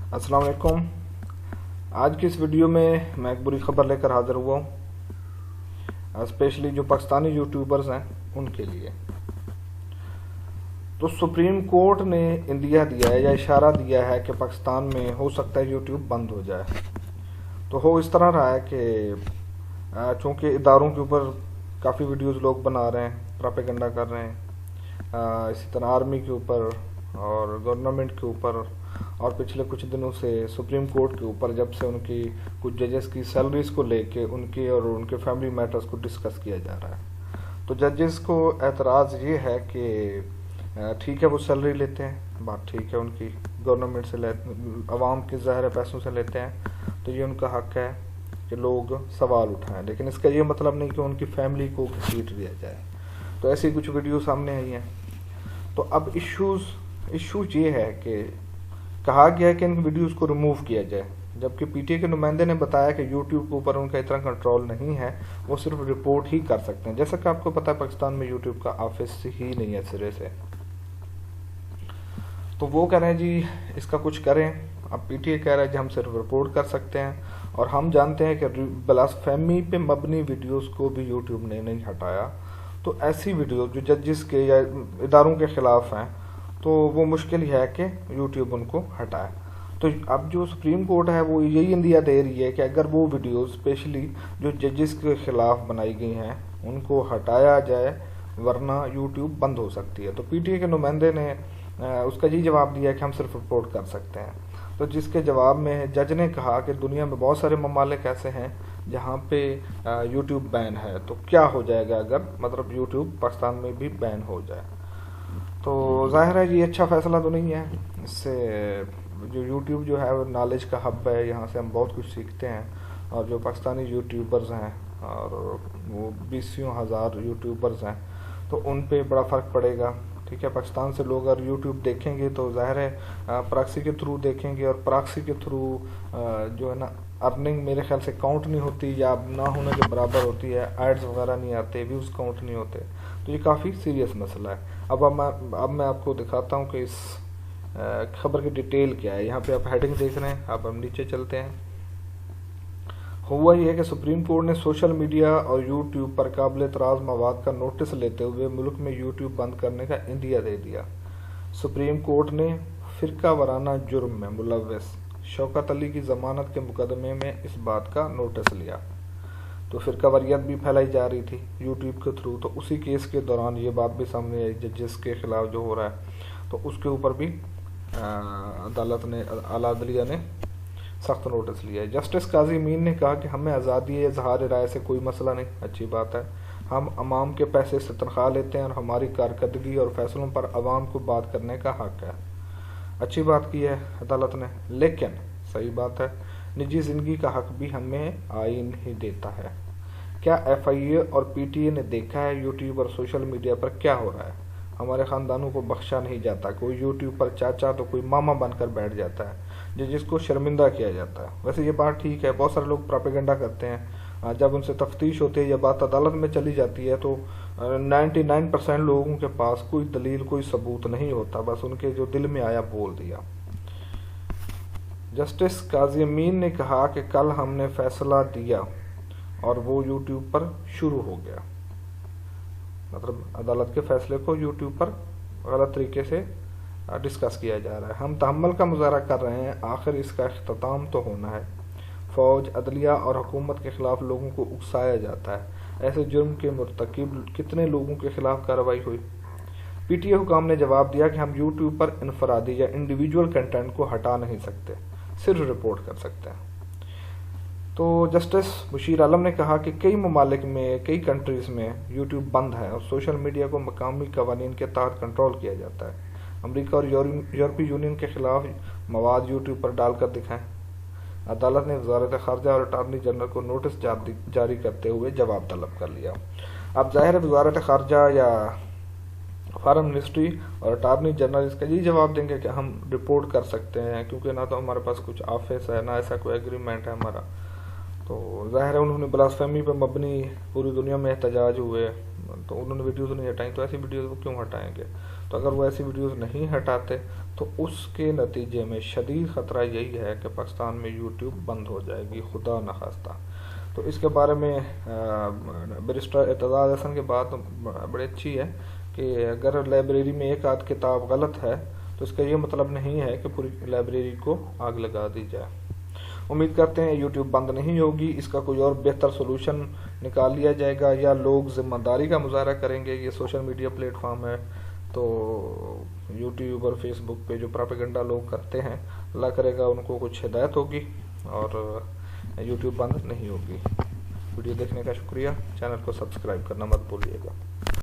अस्सलाम वालेकुम। आज की इस वीडियो में मैं एक बुरी खबर लेकर हाज़िर हुआ हूँ, स्पेशली जो पाकिस्तानी यूट्यूबर्स हैं उनके लिए। तो सुप्रीम कोर्ट ने इंदिया दिया है या इशारा दिया है कि पाकिस्तान में हो सकता है यूट्यूब बंद हो जाए। तो हो इस तरह रहा है कि चूँकि इदारों के ऊपर काफ़ी वीडियोस लोग बना रहे हैं, प्रोपेगेंडा कर रहे हैं, इसी तरह आर्मी के ऊपर और गवर्नमेंट के ऊपर, और पिछले कुछ दिनों से सुप्रीम कोर्ट के ऊपर, जब से उनकी कुछ जजेस की सैलरीज को लेके उनके और उनके फैमिली मैटर्स को डिस्कस किया जा रहा है। तो जजेस को एतराज़ ये है कि ठीक है वो सैलरी लेते हैं, बात ठीक है, उनकी गवर्नमेंट से आवाम के ज़ाहिर पैसों से लेते हैं, तो ये उनका हक है कि लोग सवाल उठाएं, लेकिन इसका ये मतलब नहीं कि उनकी फैमिली को घसीट दिया जाए। तो ऐसी कुछ वीडियो सामने आई हैं। तो अब इशू ये है कि कहा गया है कि इन वीडियोस को रिमूव किया जाए, जबकि पीटीए के नुमाइंदे ने बताया कि यूट्यूब के ऊपर उनका इतना कंट्रोल नहीं है, वो सिर्फ रिपोर्ट ही कर सकते हैं। जैसा कि आपको पता है पाकिस्तान में यूट्यूब का ऑफिस ही नहीं है सिरे से। तो वो कह रहे हैं जी इसका कुछ करें। अब पीटीए कह रहा है जी हम सिर्फ रिपोर्ट कर सकते हैं, और हम जानते हैं कि ब्लास्फेमी पे मबनी वीडियोस को भी यूट्यूब ने नहीं हटाया। तो ऐसी वीडियो जो जजेस के या इदारों के खिलाफ हैं, तो वो मुश्किल ही है कि यूट्यूब उनको हटाए। तो अब जो सुप्रीम कोर्ट है वो यही इंदिया दे रही है कि अगर वो वीडियो स्पेशली जो जजेस के खिलाफ बनाई गई हैं उनको हटाया जाए, वरना यूट्यूब बंद हो सकती है। तो पीटीए के नुमाइंदे ने उसका यही जवाब दिया कि हम सिर्फ रिपोर्ट कर सकते हैं। तो जिसके जवाब में जज ने कहा कि दुनिया में बहुत सारे ममालिक ऐसे हैं जहाँ पे यूट्यूब बैन है, तो क्या हो जाएगा अगर मतलब यूट्यूब पाकिस्तान में भी बैन हो जाए। तो ज़ाहिर है ये अच्छा फ़ैसला तो नहीं है। इससे जो यूट्यूब जो है वो नॉलेज का हब है, यहाँ से हम बहुत कुछ सीखते हैं, और जो पाकिस्तानी यूट्यूबर्स हैं और वो 20,000 यूट्यूबर्स हैं, तो उन पे बड़ा फ़र्क पड़ेगा। ठीक है, पाकिस्तान से लोग अगर यूट्यूब देखेंगे तो ज़ाहिर है प्रॉक्सी के थ्रू देखेंगे, और प्रॉक्सी के थ्रू जो है ना अर्निंग मेरे ख्याल से काउंट नहीं होती या ना होने के बराबर होती है, एड्स वगैरह नहीं आते, व्यूज़ काउंट नहीं होते। तो ये काफ़ी सीरियस मसला है। अब मैं आपको दिखाता हूँ कि इस खबर की डिटेल क्या है। यहाँ पे आप हेडिंग देख रहे हैं, अब हम नीचे चलते हैं। हुआ ये है कि सुप्रीम कोर्ट ने सोशल मीडिया और यूट्यूब पर काबिल एतराज़ मवाद का नोटिस लेते हुए मुल्क में यूट्यूब बंद करने का इंदिया दे दिया। सुप्रीम कोर्ट ने फ़िरका वाराना जुर्म में मुलव्वस शौकत अली की ज़मानत के मुकदमे में इस बात का नोटिस लिया। तो फ़िरका वारियत भी फैलाई जा रही थी यूट्यूब के थ्रू, तो उसी केस के दौरान ये बात भी सामने आई, जजेस के खिलाफ जो हो रहा है, तो उसके ऊपर भी अदालत ने आला अदलिया ने सख्त नोटिस लिया है। जस्टिस काजी अमीन ने कहा कि हमें आज़ादी इज़हार राय से कोई मसला नहीं, अच्छी बात है, हम अवाम के पैसे से तनख्वाह लेते हैं और हमारी कारकर्दगी और फैसलों पर अवाम को बात करने का हक है। अच्छी बात की है अदालत ने, लेकिन सही बात है निजी ज़िंदगी का हक भी हमें आइन ही देता है। क्या FIA और PTA ने देखा है यूट्यूब और सोशल मीडिया पर क्या हो रहा है? हमारे ख़ानदानों को बख्शा नहीं जाता, कोई यूट्यूब पर चाचा तो कोई मामा बनकर बैठ जाता है जिसको शर्मिंदा किया जाता है। वैसे ये बात ठीक है, बहुत सारे लोग प्रोपेगेंडा करते हैं, जब उनसे तफ्तीश होती है या बात अदालत में चली जाती है तो 99% लोगों के पास कोई दलील कोई सबूत नहीं होता, बस उनके जो दिल में आया बोल दिया। जस्टिस काजी अमीन ने कहा कि कल हमने फैसला दिया और वो यूट्यूब पर शुरू हो गया, मतलब अदालत के फैसले को यूट्यूब पर गलत तरीके से डिस्कस किया जा रहा है। हम तहम्मुल का मुजाहरा कर रहे हैं, आखिर इसका इख्तिताम तो होना है। फ़ौज, अदलिया और हुकूमत के ख़िलाफ़ लोगों को उकसाया जाता है। ऐसे जुर्म के मुर्तकिब कितने लोगों के ख़िलाफ़ कार्रवाई हुई? PTA हुकाम ने जवाब दिया कि हम यूट्यूब पर इनफरादी या इंडिविजुअल कंटेंट को हटा नहीं सकते, सिर्फ रिपोर्ट कर सकते हैं। तो जस्टिस बशीर आलम ने कहा कि कई ममालिक में, कई कंट्रीज़ में यूट्यूब बंद है और सोशल मीडिया को मकामी कवानीन के तहत कंट्रोल किया जाता है। अमेरिका और यूरोपीय यूनियन के खिलाफ मवाद यूट्यूब पर डालकर दिखाएं। अदालत ने वज़ारत ख़ारजा और अटॉर्नी जनरल को नोटिस जारी करते हुए जवाब तलब कर लिया। अब ज़ाहिर है वज़ारत ख़ारजा या फॉरेन मिनिस्ट्री और अटॉर्नी जनरल इसका यही जवाब देंगे कि हम रिपोर्ट कर सकते हैं, क्योंकि ना तो हमारे पास कुछ ऑफिस है, ना ऐसा कोई एग्रीमेंट है हमारा। तो ज़ाहिर है उन्होंने ब्लास्फेमी पर मबनी पूरी दुनिया में एहतजाज हुए, तो उन्होंने वीडियोज़ नहीं हटाई, तो ऐसी वीडियोज़ वो क्यों हटाएंगे? तो अगर वो ऐसी वीडियोज़ नहीं हटाते تو اس کے نتیجے میں شدید خطرہ یہی ہے کہ پاکستان میں یوٹیوب بند ہو جائے گی، خدا نخواستہ۔ تو اس کے بارے میں بیرسٹر اعتزاز احسن کی بات بڑی اچھی ہے کہ اگر لائبریری میں ایک آدھ کتاب غلط ہے تو اس کا یہ مطلب نہیں ہے کہ پوری لائبریری کو آگ لگا دی جائے۔ امید کرتے ہیں یوٹیوب بند نہیں ہوگی، اس کا کوئی اور بہتر سولوشن نکال لیا جائے گا، یا لوگ ذمہ داری کا مظاہرہ کریں گے۔ یہ سوشل میڈیا پلیٹ فارم ہے، تو یوٹیوب اور فیس بک پہ جو پراپیگنڈا لوگ کرتے ہیں، اللہ کرے گا ان کو کچھ ہدایت ہوگی اور یوٹیوب بند نہیں ہوگی۔ ویڈیو دیکھنے کا شکریہ، چینل کو سبسکرائب کرنا مت بھولیے گا۔